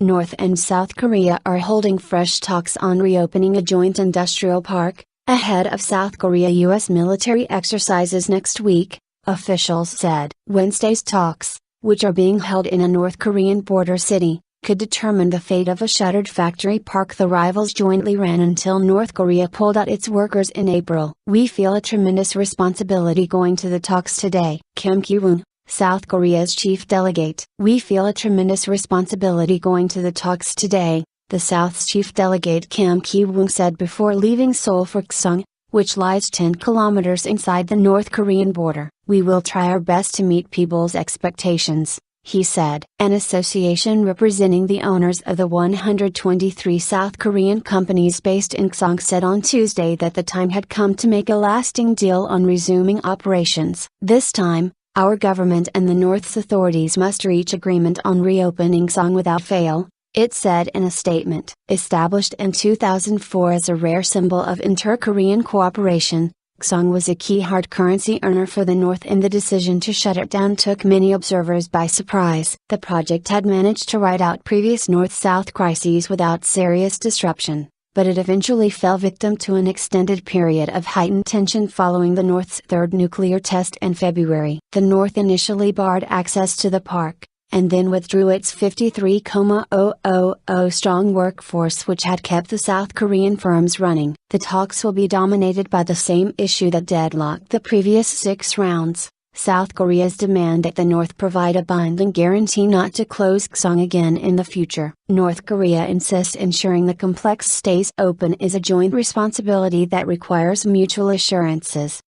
North and South Korea are holding fresh talks on reopening a joint industrial park, ahead of South Korea-US military exercises next week, officials said. Wednesday's talks, which are being held in a North Korean border city, could determine the fate of a shuttered factory park the rivals jointly ran until North Korea pulled out its workers in April. "We feel a tremendous responsibility going to the talks today," Kim Ki-woon, South Korea's chief delegate. "We feel a tremendous responsibility going to the talks today," the South's chief delegate Kim Ki-woon said before leaving Seoul for Gseong, which lies 10 kilometers inside the North Korean border. "We will try our best to meet people's expectations," he said. An association representing the owners of the 123 South Korean companies based in Gseong said on Tuesday that the time had come to make a lasting deal on resuming operations. "This time, our government and the North's authorities must reach agreement on reopening Gseong without fail," it said in a statement. Established in 2004 as a rare symbol of inter-Korean cooperation, Gseong was a key hard currency earner for the North, and the decision to shut it down took many observers by surprise. The project had managed to ride out previous North-South crises without serious disruption, but it eventually fell victim to an extended period of heightened tension following the North's third nuclear test in February. The North initially barred access to the park, and then withdrew its 53,000 workforce which had kept the South Korean firms running. The talks will be dominated by the same issue that deadlocked the previous 6 rounds: South Korea's demand that the North provide a binding guarantee not to close Gseong again in the future. North Korea insists ensuring the complex stays open is a joint responsibility that requires mutual assurances.